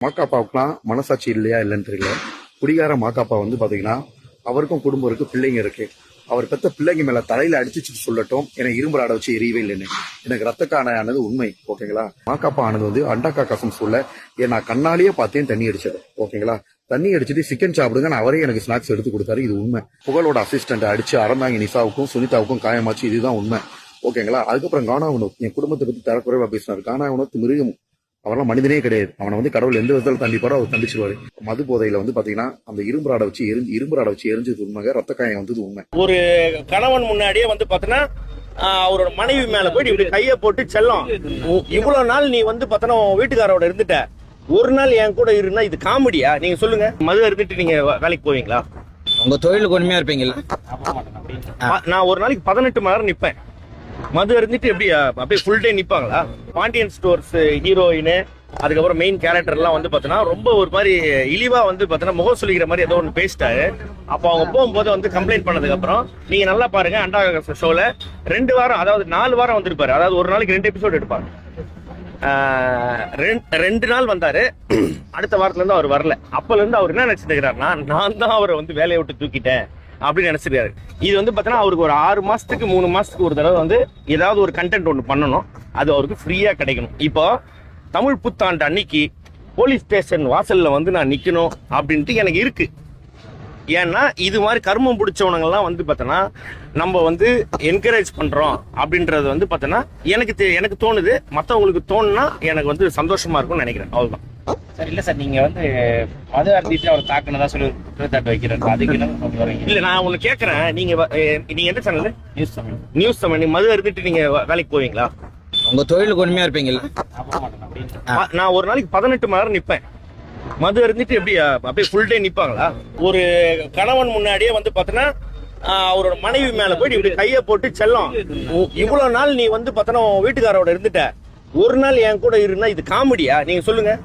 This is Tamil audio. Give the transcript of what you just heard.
மாக்காப்பாவுக்குலாம் மனசாட்சி இல்லையா இல்லைன்னு தெரியல. குடிகார மாக்காப்பா வந்து பாத்தீங்கன்னா அவருக்கும் குடும்பம் இருக்கு, பிள்ளைங்க இருக்கு. அவர் பெத்த பிள்ளைங்க மேல தலையில அடிச்சு சொல்லட்டும், எனக்கு இரும்பு ஆட வச்சு எரியவே இல்லைன்னு. எனக்கு ரத்த காண ஆனது உண்மை. ஓகேங்களா? மாக்காப்பா ஆனது வந்து அண்டாக்கா கசம் சொல்ல நான் கண்ணாலேயே பார்த்தேன் தண்ணி அடிச்சது. ஓகேங்களா? தண்ணி அடிச்சுட்டு சிக்கன் சாப்பிடுங்க, அவரே எனக்கு ஸ்நாக்ஸ் எடுத்து கொடுத்தாரு. இது உண்மை. புகழோட அசிஸ்டன்ட் அடிச்சு அறந்தாங்க நிசாவுக்கும் சுனிதாவுக்கும் காயமாச்சு. இதுதான் உண்மை. ஓகேங்களா? அதுக்கப்புறம் கானா வினோத் என் குடும்பத்தை பத்தி தரக்குறைவா பேசினார். கானா வினோத் மிருகம். அவரெல்லாம் மனிதனே கிடையாது. அவனை வந்து கடவுள் எந்த விதத்தில் தண்டிப்பாரோ அவர் தண்டிச்சிருவாரு. மது போதையில வந்து பாத்தீங்கன்னா அந்த இரும்பு ராடை வச்சு எரிஞ்சது உண்மை. ரத்த காயம் வந்தது உண்மை. ஒரு கணவன் முன்னாடியே வந்து பாத்தீங்கன்னா அவரோட மனைவி மேல போயிட்டு இப்படி கைய போட்டு செல்லம், இவ்வளவு நாள் நீ வந்து பாத்தீங்கன்னா வீட்டுக்காரோட இருந்துட்ட, ஒரு நாள் என் கூட இருந்தா இது காமெடியா? நீங்க சொல்லுங்க. மது இருந்துட்டு நீங்க வேலைக்கு போவீங்களா? உங்க தொழிலுக்கு உண்மையா இருப்பீங்களா? நான் ஒரு நாளைக்கு 18 மணி நேரம் நிப்பேன். மது இருந்துட்டு எப்படி அப்படியே ஃபுல் டே நிப்பாங்களா? பாண்டியன் ஸ்டோர்ஸ் ஹீரோயின், அதுக்கப்புறம் மெயின் கேரக்டர் எல்லாம் வந்து பாத்தீங்கன்னா ரொம்ப ஒரு மாதிரி இழிவா வந்து பாத்தீங்கன்னா முகம் சொல்லிக்கிற மாதிரி ஏதோ ஒன்று பேசிட்டாரு. அப்போ அவங்க போகும்போது வந்து கம்ப்ளைண்ட் பண்ணதுக்கு அப்புறம் நீங்க நல்லா பாருங்க, அண்டா ஷோல 2 வாரம், அதாவது 4 வாரம் வந்திருப்பாரு. அதாவது ஒரு நாளைக்கு 2 எபிசோடு எடுப்பாரு. 2 நாள் வந்தாரு. அடுத்த வாரத்துல இருந்து அவர் வரல. அப்பல இருந்து அவர் என்ன நினைச்சிருக்கிறாருன்னா, நான் தான் அவரை வந்து வேலையை விட்டு தூக்கிட்டேன் அப்படின்னு நினைச்சிருக்காரு. இது வந்து பாத்தீங்கன்னா அவருக்கு ஒரு 6 மாசத்துக்கு 3 மாசத்துக்கு ஒரு தடவை வந்து ஏதாவது ஒரு கண்டென்ட் ஒன்று பண்ணணும். அது அவருக்கு ஃப்ரீயா கிடைக்கணும். இப்போ தமிழ் புத்தாண்டு அன்னைக்கு போலீஸ் ஸ்டேஷன் வாசல்ல வந்து நான் நிக்கணும் அப்படின்ட்டு எனக்கு இருக்கு. ஏன்னா இது மாதிரி கர்மம் பிடிச்சவனங்கள்லாம் வந்து பார்த்தோன்னா நம்ம வந்து என்கரேஜ் பண்றோம் அப்படின்றது வந்து பார்த்தோன்னா எனக்கு தோணுது. மற்றவங்களுக்கு தோணுனா எனக்கு வந்து சந்தோஷமா இருக்கும்னு நினைக்கிறேன். அவ்வளவுதான் சார். இல்ல சார், நீங்க வந்து மது அருந்திட்டு அவர் தாக்குனதா சொல்லி குற்றச்சாட்டு வைக்கிறாரு. அதுக்கு என்ன வரீங்க? இல்ல, நான் உங்களுக்கு கேட்கறேன். நீங்க எந்த சேனல்? நியூஸ் தமிழ். மது அருந்திட்டு நீங்க வேலைக்கு போவீங்களா? உங்க தொழிலுக்கு உண்மையா இருப்பீங்களா? நான் ஒரு நாளைக்கு 18 மணி நேரம் நிப்பேன். மது இருந்துட்டு எப்படி அப்படியே ஃபுல் டே நிப்பாங்களா? ஒரு கணவன் முன்னாடியே வந்து பாத்தீங்கன்னா அவரோட மனைவி மேல போயிட்டு இப்படி கைய போட்டு செல்லம், இவ்வளவு நாள் நீ வந்து பாத்தீங்கன்னா வீட்டுக்காரோட இருந்துட்ட, ஒரு நாள் என் கூட இருந்தா இது காமெடியா? நீங்க சொல்லுங்க.